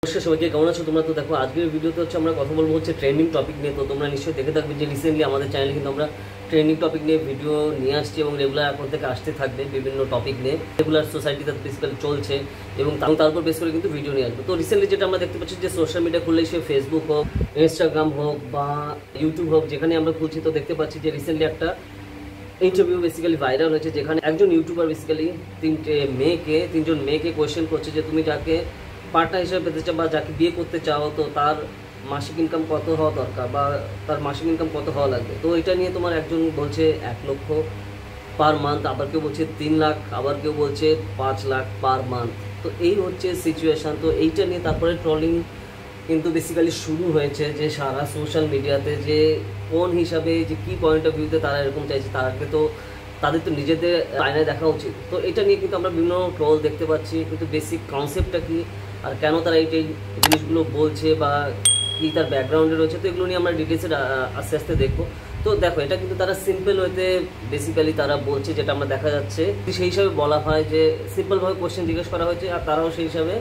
নমস্কার সবাইকে, কেমন আছো তোমরা? তো দেখো, আজকের ভিডিওতে হচ্ছে আমরা কথা বলবো হচ্ছে ট্রেন্ডিং টপিক নিয়ে। তো তোমরা নিশ্চয়ই দেখে থাকবে যে রিসেন্টলি আমাদের চ্যানেলে কিন্তু আমরা ট্রেন্ডিং টপিক নিয়ে ভিডিও নিয়ে আসছি এবং রেগুলার এখন থেকে আসতে থাকবে বিভিন্ন টপিক নিয়ে। রেগুলার সোসাইটিতে বেসিক্যালি চলছে এবং তারপর বেস করে কিন্তু ভিডিও নিয়ে আসবে। তো রিসেন্টলি যেটা আমরা দেখতে পাচ্ছি যে সোশ্যাল মিডিয়া খুললেই সে ফেসবুক হোক, ইনস্টাগ্রাম হোক বা ইউটিউব হোক, যেখানে আমরা খুলছি তো দেখতে পাচ্ছি যে রিসেন্টলি একটা ইন্টারভিউ বেসিক্যালি ভাইরাল হয়েছে, যেখানে একজন ইউটিউবার বেসিক্যালি তিনজন মেয়েকে কোয়েশ্চেন করছে যে তুমি যাকে পার্টনার হিসেবে পেতে চাও বা যাকে বিয়ে করতে চাও তো তার মাসিক ইনকাম কত হওয়া দরকার বা তার মাসিক ইনকাম কত হওয়া লাগবে। তো এটা নিয়ে তোমার একজন বলছে 1 লক্ষ পার মান্থ, আবার কেউ বলছে 3 লাখ, আবার কেউ বলছে 5 লাখ পার মান্থ। তো এই হচ্ছে সিচুয়েশান। তো এইটা নিয়ে তারপরে ট্রলিং কিন্তু বেসিক্যালি শুরু হয়েছে যে সারা সোশ্যাল মিডিয়াতে যে কোন হিসাবে যে কী পয়েন্ট অফ ভিউতে তারা এরকম চাইছে, তাদের তো নিজেদের আয়নায় দেখা উচিত। তো এটা নিয়ে কিন্তু আমরা বিভিন্ন ট্রল দেখতে পাচ্ছি, কিন্তু বেসিক কনসেপ্টটা কী আর কেন তারা এই জিনিসগুলো বলছে বা কী তার ব্যাকগ্রাউন্ডে রয়েছে, তো এগুলো নিয়ে আমরা ডিটেলসে আস্তে আস্তে দেখবো। তো দেখো, এটা কিন্তু তারা সিম্পল ওয়েতে বেসিক্যালি তারা বলছে, যেটা আমরা দেখা যাচ্ছে সেই হিসাবে বলা হয় যে সিম্পলভাবে কোশ্চেন জিজ্ঞেস করা হয়েছে আর তারাও সেই হিসাবে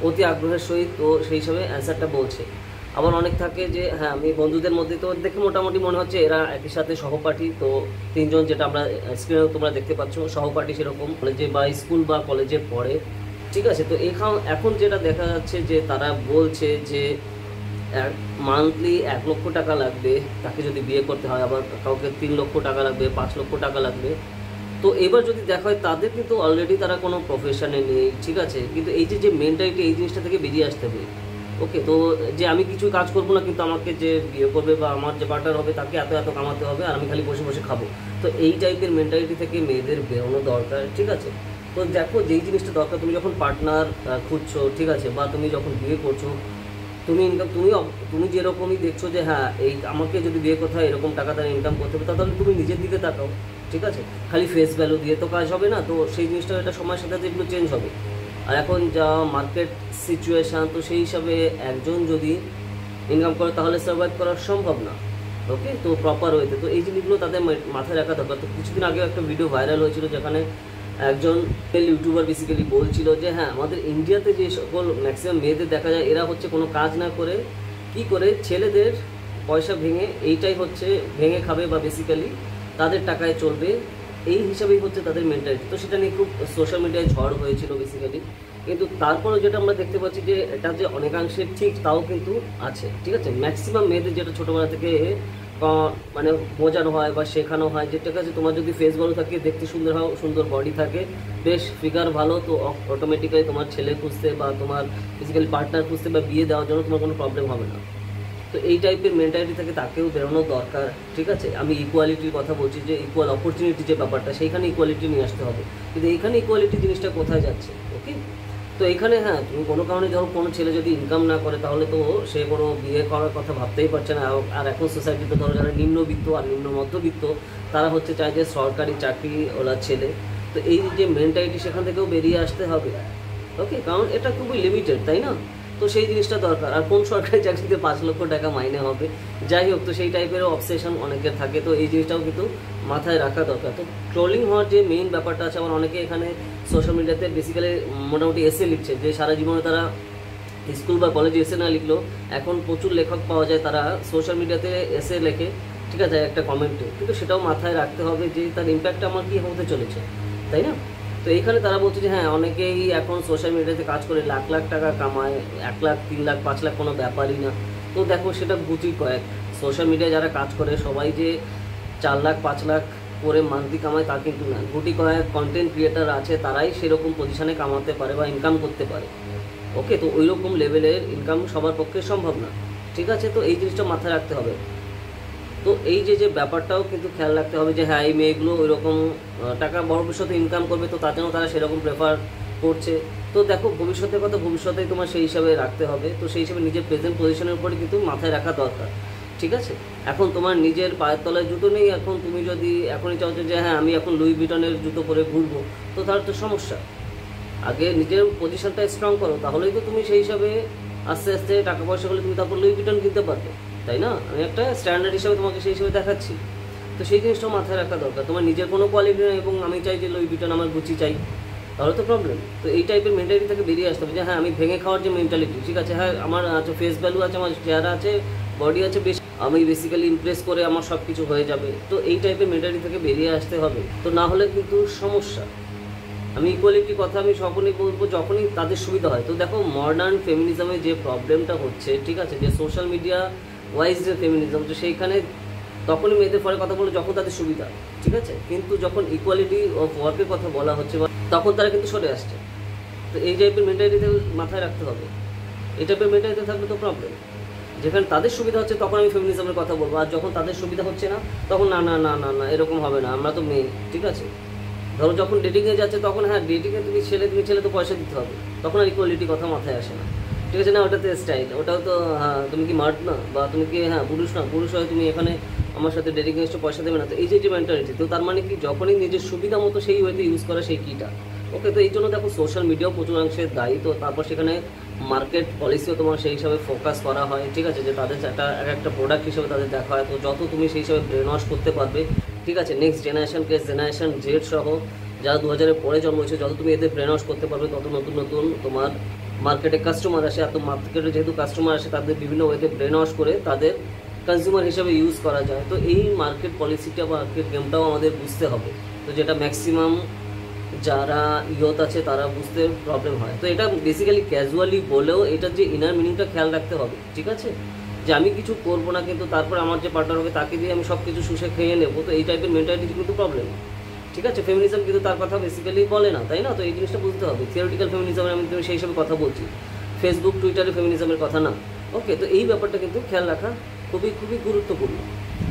অতি আগ্রহের সহিত তো সেই হিসাবে অ্যান্সারটা বলছে। আবার অনেক থাকে যে হ্যাঁ, আমি বন্ধুদের মধ্যে তো দেখে মোটামুটি মনে হচ্ছে এরা একই সাথে সহপাঠী। তো তিনজন, যেটা আমরা স্ক্রিনেও তোমরা দেখতে পাচ্ছ, সহপাঠী সেরকম কলেজে বা স্কুল বা কলেজে পড়ে, ঠিক আছে। তো এখন যেটা দেখা যাচ্ছে যে তারা বলছে যে মান্থলি 1 লক্ষ টাকা লাগবে তাকে যদি বিয়ে করতে হয়, আবার কাউকে 3 লক্ষ টাকা লাগবে, 5 লক্ষ টাকা লাগবে। তো এবার যদি দেখা হয় তাদের কিন্তু অলরেডি তারা কোনো প্রফেশনে নেই, ঠিক আছে, কিন্তু এই যে মেন্টালিটি, এই জিনিসটা থেকে বেরিয়ে আসতে হবে। ওকে, তো যে আমি কিছু কাজ করবো না, কিন্তু আমাকে যে বিয়ে করবে বা আমার যে পার্টনার হবে তাকে এত এত কামাতে হবে আর আমি খালি বসে বসে খাবো। তো এই টাইপের মেন্টালিটি থেকে মেয়েদের বেরোনো দরকার, ঠিক আছে। তো দেখো, যেই জিনিসটা দরকার, তুমি যখন পার্টনার খুঁজছো, ঠিক আছে, বা তুমি যখন বিয়ে করছো, তুমি যেরকমই দেখছো যে হ্যাঁ এই আমাকে যদি বিয়ে করতে হয় এরকম টাকা তার ইনকাম করতে হবে, তাহলে তুমি নিজের দিকে তাকাও, ঠিক আছে। খালি ফেস ভ্যালু দিয়ে তো কাজ হবে না। তো সেই জিনিসটা এটা সময়ের সাথে সাথে এগুলো চেঞ্জ হবে। আর এখন যা মার্কেট সিচুয়েশান, তো সেই হিসাবে একজন যদি ইনকাম করে তাহলে সার্ভাইভ করা সম্ভব না। ওকে, তো প্রপার ওয়েতে তো এই জিনিসগুলো তাদের মাথায় রাখা দরকার। তো কিছুদিন আগে একটা ভিডিও ভাইরাল হয়েছিল, যেখানে একজন ইউটিউবার বেসিক্যালি বলছিল যে হ্যাঁ, আমাদের ইন্ডিয়াতে যে সকল ম্যাক্সিমাম মেয়েদের দেখা যায় এরা হচ্ছে কোনো কাজ না করে কি করে ছেলেদের পয়সা এইটাই হচ্ছে ভেঙে খাবে বা বেসিক্যালি তাদের টাকায় চলবে, এই হিসাবেই হচ্ছে তাদের মেন্টালিটি। তো সেটা নিয়ে খুব সোশ্যাল মিডিয়ায় ঝড় হয়েছিল বেসিক্যালি। কিন্তু তারপরেও যেটা আমরা দেখতে পাচ্ছি যে এটা যে অনেকাংশে ঠিক তাও কিন্তু আছে, ঠিক আছে। ম্যাক্সিমাম মেয়েদের যেটা ছোটোবেলা থেকে মানে বোঝানো হয় বা শেখানো হয়, যেটা কাছে তোমার যদি ফেস ভালো থাকে, দেখতে সুন্দর হও, সুন্দর বডি থাকে, বেশ ফিগার ভালো, তো অটোমেটিক্যালি তোমার ছেলে খুঁজতে বা তোমার ফিজিক্যালি পার্টনার খুঁজতে বা বিয়ে দেওয়ার জন্য তোমার কোনো প্রবলেম হবে না। তো এই টাইপের মেন্টালিটি থেকে তাকেও বেরোনো দরকার, ঠিক আছে। আমি ইকুয়ালিটির কথা বলছি, যে ইকুয়াল অপরচুনিটি যে ব্যাপারটা, সেইখানে ইকুয়ালিটি নিয়ে আসতে হবে। কিন্তু এইখানে ইকুয়ালিটি জিনিসটা কোথায় যাচ্ছে? ওকে, তো এখানে হ্যাঁ, তুমি কোনো কারণে যখন কোনো ছেলে যদি ইনকাম না করে তাহলে তো সে কোনো বিয়ে করার কথা ভাবতেই পারছে না। আর এখন সোসাইটিতে ধরো যারা নিম্নবিত্ত আর নিম্ন মধ্যবিত্ত, তারা হচ্ছে চায় যে সরকারি চাকরি ওলা ছেলে। তো এই যে মেন্টালিটি, সেখান থেকেও বেরিয়ে আসতে হবে। ওকে, কারণ এটা খুবই লিমিটেড, তাই না? তো সেই জিনিসটা দরকার। আর কোন সরকারি চাকরিতে 5 লক্ষ টাকা মাইনে হবে? যাই হোক, তো সেই টাইপেরও অবসেশন অনেকের থাকে। তো এই জিনিসটাও কিন্তু মাথায় রাখা দরকার। তো ট্রোলিং হওয়ার যে মেইন ব্যাপারটা আছে, আবার অনেকে এখানে সোশ্যাল মিডিয়াতে বেসিক্যালি মোটামুটি এসে লিখছে, যে সারা জীবনে তারা স্কুল বা কলেজে এসে না লিখলো, এখন প্রচুর লেখক পাওয়া যায়, তারা সোশ্যাল মিডিয়াতে এসে লেখে, ঠিক আছে, একটা কমেন্টে। কিন্তু সেটাও মাথায় রাখতে হবে যে তার ইম্প্যাক্ট আমার কী হতে চলেছে, তাই না? তো এইখানে তারা বলছে যে হ্যাঁ, অনেকেই এখন সোশ্যাল মিডিয়াতে কাজ করে লাখ লাখ টাকা কামায়, 1 লাখ, 3 লাখ, 5 লাখ কোনো ব্যাপারই না। তো দেখো, সেটা গুটি কয়েক। সোশ্যাল মিডিয়ায় যারা কাজ করে সবাই যে 4 লাখ 5 লাখ করে মান্থলি কামায় তা কিন্তু না। গুটি কয়েক কন্টেন্ট ক্রিয়েটার আছে, তারাই সেরকম পজিশনে কামাতে পারে বা ইনকাম করতে পারে। ওকে, তো ওই রকম লেভেলের ইনকাম সবার পক্ষে সম্ভব না, ঠিক আছে। তো এই জিনিসটা মাথায় রাখতে হবে। তো এই যে ব্যাপারটাও কিন্তু খেয়াল রাখতে হবে যে হ্যাঁ, এই মেয়েগুলো ওই রকম টাকা ভবিষ্যতে ইনকাম করবে, তো তার জন্য তারা সেরকম প্রেফার করছে। তো দেখো, ভবিষ্যতের কথা ভবিষ্যতেই তোমার সেই হিসাবে রাখতে হবে। তো সেই হিসাবে নিজের প্রেজেন্ট পজিশনের উপরে কিন্তু মাথায় রাখা দরকার, ঠিক আছে। এখন তোমার নিজের পায়ের তলায় জুতো নেই, এখন তুমি যদি এখনই চাও যে হ্যাঁ আমি এখন লুই ভিটনের জুতো পরে ঘুরবো, তো তার তো সমস্যা। আগে নিজের পজিশনটা স্ট্রং করো, তাহলেই তো তুমি সেই হিসাবে আস্তে আস্তে টাকা পয়সা করলে তুমি তারপর লুই ভিটন কিনতে পারবে, তাই না? আমি একটা স্ট্যান্ডার্ড হিসাবে তোমাকে সেই হিসাবে দেখাচ্ছি। তো সেই জিনিসটাও মাথায় রাখা দরকার। তোমার নিজের কোনো কোয়ালিটি নেই এবং আমি চাই যে লুই ভিটন, আমার গুচি চাই, তাহলে তো প্রবলেম। তো এই টাইপের মেন্টালিটি থেকে বেরিয়ে আসতে হবে যে হ্যাঁ আমি ভেঙে খাওয়ার যে মেন্টালিটি, ঠিক আছে, হ্যাঁ আমার আছে ফেস ভ্যালু আছে, আমার চেহারা আছে, বডি আছে, বেশ আমি বেসিক্যালি ইমপ্রেস করে আমার সব কিছু হয়ে যাবে। তো এই টাইপের মেন্টালিটি থেকে বেরিয়ে আসতে হবে, তো না হলে কিন্তু সমস্যা। আমি ইকুয়ালিটির কথা আমি সকলেই বলবো যখনই তাদের সুবিধা হয়। তো দেখো মডার্ন ফেমিনিজমে যে প্রবলেমটা হচ্ছে, ঠিক আছে, যে সোশ্যাল মিডিয়া ওয়াইজ যে ফেমিনিজম, তো সেইখানে তখনই মেয়েদের পরে কথা বলে যখন তাদের সুবিধা, ঠিক আছে, কিন্তু যখন ইকুয়ালিটি অফ ওয়ার্কের কথা বলা হচ্ছে তখন তারা কিন্তু সরে আসছে। তো এই টাইপের মেন্টালিটিতে মাথায় রাখতে হবে, এই টাইপের মেন্টালিটি থাকলে তো প্রবলেম। যেখানে তাদের সুবিধা হচ্ছে তখন আমি ফেমিনিজমের কথা বলবো, আর যখন তাদের সুবিধা হচ্ছে না তখন না না না না না এরকম হবে না, আমরা তো মেয়ে, ঠিক আছে। ধরো যখন ডেটিংয়ে যাচ্ছে তখন হ্যাঁ ডেটিংয়ে তুমি ছেলে তো পয়সা দিতে হবে, তখন আর ইকুয়ালিটি কথা মাথায় আসে না, ঠিক আছে। না ওটাতে স্টাইল, ওটাও তো হ্যাঁ তুমি কি মার্ট না, বা তুমি কি হ্যাঁ পুরুষ না, পুরুষ হয় তুমি এখানে আমার সাথে ডেটিংয়ে এসে পয়সা দেবে না। তো এই যে মেন্টালিটি, তো তার মানে কি যখনই নিজের সুবিধা মতো সেই ওয়েতে ইউজ করা সেই কিটা, ওকে। তো এই জন্য দেখো সোশ্যাল মিডিয়াও প্রচুর অংশে দায়ী। তো তারপর সেখানে মার্কেট পলিসিও তোমার সেই হিসাবে ফোকাস করা হয়, ঠিক আছে, যে তাদের একটা প্রোডাক্ট হিসেবে তাদের দেখা হয়। তো যত তুমি সেই হিসাবে ব্রেন ওয়াশ করতে পারবে, ঠিক আছে, নেক্সট জেনারেশন জেড সহ যারা 2000-এর পরে জন্ম হয়েছে, যত তুমি এদের ব্রেন ওয়াশ করতে পারবে তত নতুন নতুন তোমার মার্কেটে কাস্টমার আসে। এত মার্কেটে যেহেতু কাস্টমার আসে, তাদের বিভিন্ন ওয়েতে ব্রেন ওয়াশ করে তাদের কনজিউমার হিসেবে ইউজ করা যায়। তো এই মার্কেট পলিসিটা বা মার্কেট গেমটাও আমাদের বুঝতে হবে, তো যেটা ম্যাক্সিমাম যারা ইয়ত আছে তারা বুঝতে প্রবলেম হয়। তো এটা বেসিক্যালি ক্যাজুয়ালি বলেও এটার যে ইনার মিনিংটা খেয়াল রাখতে হবে, ঠিক আছে, যে আমি কিছু করবো না কিন্তু তারপর আমার যে পার্টনার হবে তাকে দিয়ে আমি সব কিছু শুষে খেয়ে নেবো। তো এই টাইপের মেন্টালিটি কিন্তু প্রবলেম, ঠিক আছে। ফেমিনিজম কিন্তু তার কথা বেসিক্যালি বলে না, তাই না? তো এই জিনিসটা বুঝতে হবে। থিওরিটিক্যাল ফেমিনিজমের আমি সেই হিসাবে কথা বলছি, ফেসবুক টুইটারে ফেমিনিজমের কথা না, ওকে। তো এই ব্যাপারটা কিন্তু খেয়াল রাখা খুবই খুবই গুরুত্বপূর্ণ।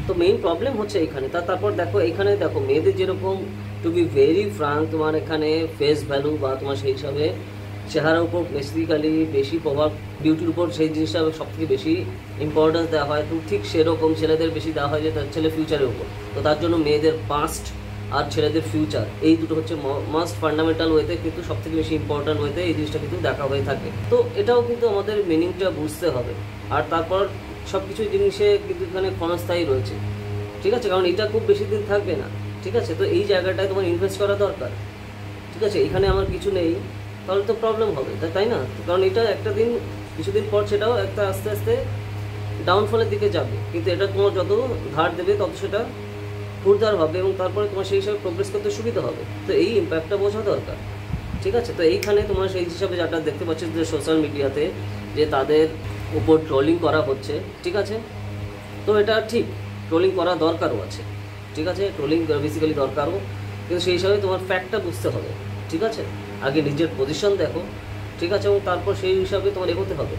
তো মেইন প্রবলেম হচ্ছে এইখানে। তারপর দেখো এখানে দেখো মেয়েদের যেরকম টু বি ভেরি ফ্রাঙ্ক, তোমার এখানে ফেস ভ্যালু বা তোমার সেই হিসাবে চেহারার উপর বেসিক্যালি বেশি প্রভাব, বিউটির উপর সেই জিনিসটা সব থেকে বেশি ইম্পর্টেন্স দেওয়া হয়। তো ঠিক সেরকম ছেলেদের বেশি দেওয়া হয় যে তার ছেলে ফিউচারের উপর। তো তার জন্য মেয়েদের পাস্ট আর ছেলেদের ফিউচার, এই দুটো হচ্ছে মাস্ট ফান্ডামেন্টাল ওয়েতে, কিন্তু সব থেকে বেশি ইম্পর্ট্যান্ট ওয়েতে এই জিনিসটা কিন্তু দেখা হয়ে থাকে। তো এটাও কিন্তু আমাদের মিনিংটা বুঝতে হবে। আর তারপর সব কিছু জিনিসে কিন্তু এখানে ক্ষণস্থায়ী রয়েছে, ঠিক আছে, কারণ এটা খুব বেশি দিন থাকবে না, ঠিক আছে। তো এই জায়গাটায় তোমার ইনভেস্ট করা দরকার, ঠিক আছে। এখানে আমার কিছু নেই তাহলে তো প্রবলেম হবে, তাই না? কারণ এটা একটা দিন কিছুদিন পর সেটাও একটা আস্তে আস্তে ডাউনফলের দিকে যাবে, কিন্তু এটা তোমার যত ধার দেবে তত সেটা উর্ধার হবে এবং তারপরে তোমার সেই হিসাবে প্রোগ্রেস করতে সুবিধা হবে। তো এই ইম্প্যাক্টটা বোঝা দরকার, ঠিক আছে। তো এইখানে তোমার সেই হিসাবে যেটা দেখতে পাচ্ছি যে সোশ্যাল মিডিয়াতে যে তাদের উপর ট্রোলিং করা হচ্ছে, ঠিক আছে। তো এটা ঠিক, ট্রোলিং করা দরকারও আছে, ঠিক আছে, ট্রোলিং বেসিক্যালি দরকারও, কিন্তু সেই হিসাবে তোমার ফ্যাক্টটা বুঝতে হবে, ঠিক আছে। আগে নিজের পজিশন দেখো, ঠিক আছে, এবং তারপর সেই হিসাবে তোমার এগোতে হবে।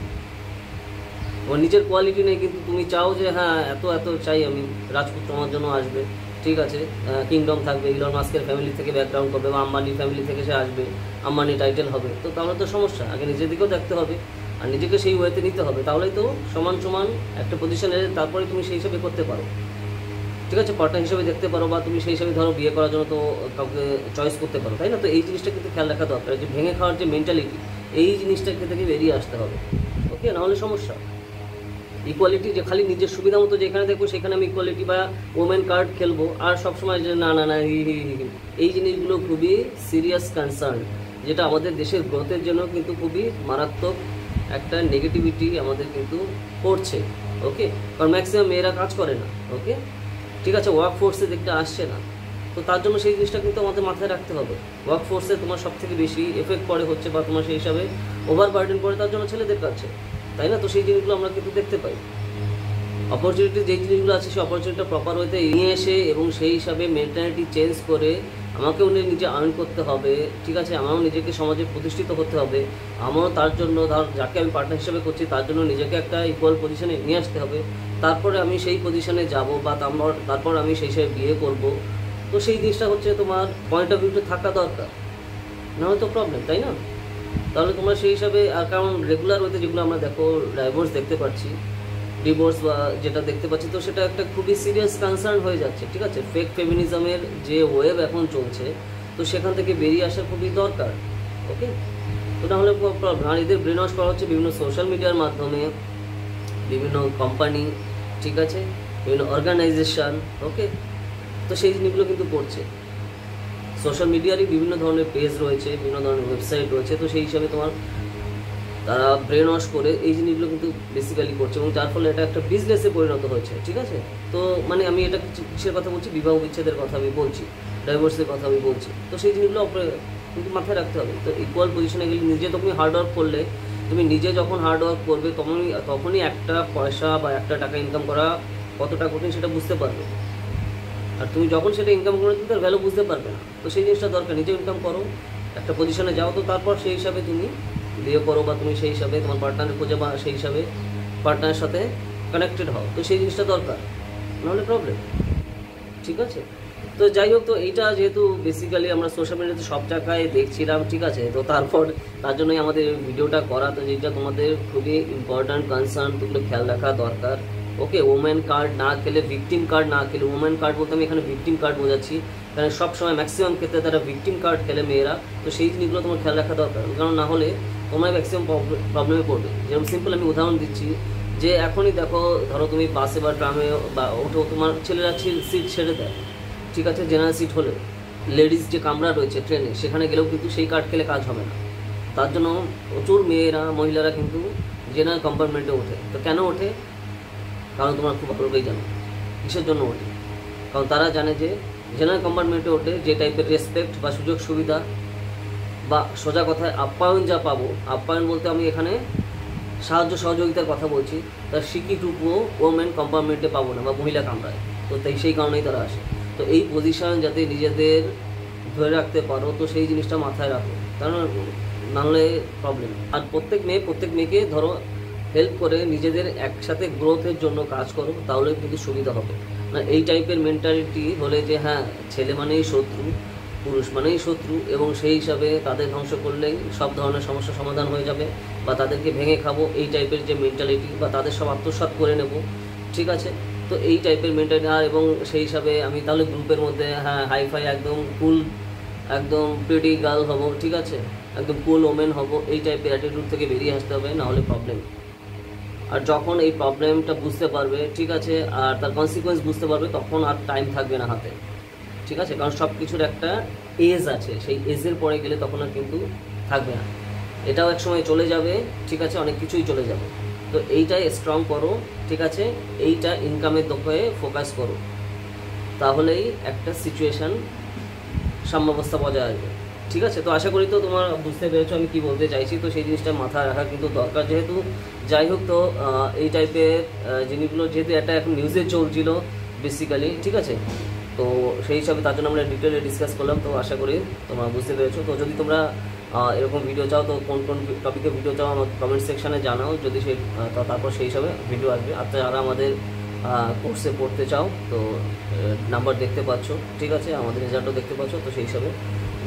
তোমার নিজের কোয়ালিটি নেই কিন্তু তুমি চাও যে হ্যাঁ এত এত চাই আমি, রাজপুত তোমার জন্য আসবে, ঠিক আছে, কিংডম থাকবে, ইলন মাস্কের ফ্যামিলি থেকে ব্যাকগ্রাউন্ড করবে বা আম্বানি ফ্যামিলি থেকে সে আসবে, আম্বানি টাইটেল হবে। তো তাহলে তো সমস্যা, আগে নিজের দিকেও দেখতে হবে আর নিজেকে সেই ওয়েতে নিতে হবে, তাহলেই তো সমান সমান একটা পজিশনে তারপরে তুমি সেই হিসাবে করতে পারো, ঠিক আছে, পার্টনার হিসেবে দেখতে পারো বা তুমি সেই হিসাবে ধরো বিয়ে করার জন্য তো কাউকে চয়েস করতে পারো, তাই না? তো এই জিনিসটা কিন্তু খেয়াল রাখা দরকার, যে ভেঙে খাওয়ার যে মেন্টালিটি, এই জিনিসটা থেকে বেরিয়ে আসতে হবে, ওকে, নাহলে সমস্যা। ইকুয়ালিটি যে খালি নিজের সুবিধা মতো যেখানে দেখবো সেখানে আমি ইকুয়ালিটি বা ওমেন কার্ড খেলবো, আর সবসময় যে না না না এই জিনিসগুলো খুবই সিরিয়াস কনসার্ন, যেটা আমাদের দেশের গ্রোথের জন্য কিন্তু খুবই মারাত্মক একটা নেগেটিভিটি আমাদের কিন্তু পড়ছে, ওকে। কারণ ম্যাক্সিমাম মেয়েরা কাজ করে না, ওকে, ঠিক আছে, ওয়ার্ক ফোর্সে দেখতে আসছে না। তো তার জন্য সেই জিনিসটা কিন্তু আমাদের মাথায় রাখতে হবে। ওয়ার্ক ফোর্সে তোমার সব থেকে বেশি এফেক্ট পড়ে হচ্ছে বা তোমার সেই হিসাবে ওভার বার্ডেন পড়ে তার জন্য ছেলেদের কাছে, তাই না? তো সেই জিনিসগুলো আমরা কিন্তু দেখতে পাই। অপরচুনিটি যেই জিনিসগুলো আছে সেই অপরচুনিটিটা প্রপার হইতে নিয়ে এসে এবং সেই হিসাবে মেন্টালিটি চেঞ্জ করে আমাকেও নিজে আর্ন করতে হবে, ঠিক আছে, আমারও নিজেকে সমাজে প্রতিষ্ঠিত হতে হবে, আমারও তার জন্য ধর যাকে আমি পার্টনার হিসেবে করছি তার জন্য নিজেকে একটা ইকুয়াল পজিশনে নিয়ে আসতে হবে, তারপরে আমি সেই পজিশনে যাব বা তারপর আমি সেই হিসাবে বিয়ে করব। তো সেই জিনিসটা হচ্ছে তোমার পয়েন্ট অফ ভিউতে থাকা দরকার, নাহলে তো প্রবলেম, তাই না? তাহলে তোমার সেই হিসাবে, আর কারণ রেগুলার ওয়েতে যেগুলো আমরা দেখো ডাইভোর্স দেখতে পাচ্ছি, ডিভোর্স বা যেটা দেখতে পাচ্ছি, তো সেটা একটা খুবই সিরিয়াস কনসার্ন হয়ে যাচ্ছে, ঠিক আছে। ফেক ফেমিনিজমের যে ওয়েব এখন চলছে, তো সেখান থেকে বেরিয়ে আসা খুবই দরকার, ওকে। তো নাহলে প্রবলেম। আর এদের ব্রেন ওয়াশ করা হচ্ছে বিভিন্ন সোশ্যাল মিডিয়ার মাধ্যমে, বিভিন্ন কোম্পানি, ঠিক আছে, বিভিন্ন অর্গানাইজেশন, ওকে। তো সেই জিনিসগুলো কিন্তু করছে। সোশ্যাল মিডিয়ারই বিভিন্ন ধরনের পেজ রয়েছে, বিভিন্ন ধরনের ওয়েবসাইট রয়েছে, তো সেই হিসাবে তোমার তারা ব্রেন ওয়াশ করে এই জিনিসগুলো কিন্তু বেসিক্যালি করছে এবং যার ফলে এটা একটা বিজনেসে পরিণত হয়েছে। ঠিক আছে, তো মানে আমি এটা কিসের কথা বলছি, বিবাহ বিচ্ছেদের কথা আমি বলছি, ডাইভোর্সের কথা আমি বলছি। তো সেই জিনিসগুলো কিন্তু মাথায় রাখতে হবে। তো ইকুয়াল পজিশনে গেলে নিজে তুমি হার্ডওয়ার্ক করলে, তুমি নিজে যখন হার্ডওয়ার্ক করবে তখনই একটা পয়সা বা একটা টাকা ইনকাম করা কতটা কঠিন সেটা বুঝতে পারবে। আর তুমি যখন সেটা ইনকাম করে তুমি তার ভ্যালু বুঝতে পারবে না। তো সেই জিনিসটা দরকার, নিজে ইনকাম করো, একটা পজিশনে যাও, তো তারপর সেই হিসাবে তুমি বিয়ে করো বা তুমি সেই হিসাবে তোমার পার্টনারের খোঁজে বা সেই হিসাবে পার্টনারের সাথে কানেক্টেড হও। তো সেই জিনিসটা দরকার, নাহলে প্রবলেম। ঠিক আছে, তো যাই হোক, তো এইটা যেহেতু বেসিক্যালি আমরা সোশ্যাল মিডিয়াতে সব জায়গায় দেখছিলাম, ঠিক আছে, তো তারপর তার জন্যই আমাদের ভিডিওটা করা। তো যেটা তোমাদের খুবই ইম্পর্ট্যান্ট কনসার্ন, তোগুলো খেয়াল রাখা দরকার। ওকে, ওমেন কার্ড না খেলে, ভিকটিম কার্ড না খেলে, ওমেন কার্ড বলতে আমি এখানে ভিকটিম কার্ড বোঝাচ্ছি, কারণ সবসময় ম্যাক্সিমাম ক্ষেত্রে তারা ভিকটিম কার্ড খেলে মেয়েরা। তো সেই জিনিসগুলো তোমার খেয়াল রাখা দরকার, কারণ না হলে তোমরা ম্যাক্সিমাম প্রবলেমে পড়বে। যেমন সিম্পল আমি উদাহরণ দিচ্ছি, যে এখনই দেখো, ধরো তুমি বাসে বা ট্রামে বা ওঠো, তোমার ছেলেরা সিট ছেড়ে দেয়, ঠিক আছে, জেনারেল সিট হলে লেডিস যে কামরা রয়েছে ট্রেনে, সেখানে গেলেও কিন্তু সেই কার্ড খেলে কাজ হবে না। তার জন্য প্রচুর মহিলারা কিন্তু জেনারেল কম্পার্টমেন্টে ওঠে। তো কেন ওঠে? কারণ তোমরা খুব ভালো করেই জানো কিসের জন্য ওঠে। কারণ তারা জানে যে জেনারেল কম্পার্টমেন্টে ওঠে যে টাইপের রেসপেক্ট বা সুযোগ সুবিধা বা সোজা কথায় আপ্যায়ন যা পাবো, আপ্যায়ন বলতে আমি এখানে সাহায্য সহযোগিতার কথা বলছি, তার সিকিটুকুও ওমেন কম্পার্টমেন্টে পাবো না বা মহিলা কামরায়। তো তাই সেই কারণেই তারা আসে। তো এই পজিশন যাতে নিজেদের ধরে রাখতে পারো, তো সেই জিনিসটা মাথায় রাখো, কারণ নাহলে প্রবলেম। আর প্রত্যেক মেয়েকে ধরো হেল্প করে নিজেদের একসাথে গ্রোথের জন্য কাজ করো, তাহলে কিন্তু সুবিধা হবে না। এই টাইপের মেন্টালিটি হলে যে হ্যাঁ ছেলে মানেই শত্রু, পুরুষ মানেই শত্রু, এবং সেই হিসাবে তাদের ধ্বংস করলেই সব ধরনের সমস্যা সমাধান হয়ে যাবে, বা তাদেরকে ভেঙে খাবো, এই টাইপের যে মেন্টালিটি, বা তাদের সব আত্মসাৎ করে নেব, ঠিক আছে। তো এই টাইপের মেন্টালিটি, আর এবং সেই হিসাবে আমি তাহলে গ্রুপের মধ্যে হ্যাঁ হাইফাই একদম কুল, একদম প্রিটি গার্ল হব, ঠিক আছে, একদম কুল ওমেন হব, এই টাইপের অ্যাটিটিউড থেকে বেরিয়ে আসতে হবে, নাহলে প্রবলেম। আর যখন এই প্রবলেমটা বুঝতে পারবে, ঠিক আছে, আর তার কনসিকুয়েন্স বুঝতে পারবে, তখন আর টাইম থাকবে না হাতে, ঠিক আছে, কারণ সব কিছুর একটা এজ আছে, সেই এজের পরে গেলে তখন আর কিন্তু থাকবে না। এটাও এক সময় চলে যাবে, ঠিক আছে, অনেক কিছুই চলে যাবে। তো এইটাই স্ট্রং করো, ঠিক আছে, এইটা ইনকামের দিকে ফোকাস করো, তাহলেই একটা সিচুয়েশান সাম্যাবস্থা বজায় আসবে, ঠিক আছে। তো আশা করি তো তোমার বুঝতে পেরেছো আমি কি বলতে চাইছি। তো সেই জিনিসটা মাথায় রাখা কিন্তু দরকার, যেহেতু যাই হোক, তো এই টাইপের জিনিসগুলো যেহেতু একটা এখন নিউজে চলছিল বেসিক্যালি, ঠিক আছে, তো সেই হিসাবে তার জন্য আমরা ডিটেলে ডিসকাস করলাম। তো আশা করি তোমরা বুঝতে পেরেছো। তো যদি তোমরা এরকম ভিডিও চাও, তো কোন কোন টপিকে ভিডিও চাও আমার কমেন্ট সেকশানে জানাও, যদি সেই তারপর সেই হিসাবে ভিডিও আসবে। আর যারা আমাদের কোর্সে পড়তে চাও, তো নাম্বার দেখতে পাচ্ছ, ঠিক আছে, আমাদের রেজাল্টও দেখতে পাচ্ছ, তো সেই হিসাবে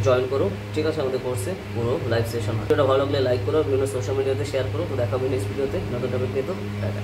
জয়েন করো, ঠিক আছে, আমাদের কোর্সে পুরো লাইভ সেশন হয়। ভিডিওটা ভালো লাগলে লাইক করো, বিভিন্ন সোশ্যাল মিডিয়াতে শেয়ার করো। তো দেখাবো নেক্সট ভিডিওতে নতুন টপিক নিয়ে। তো টাটা।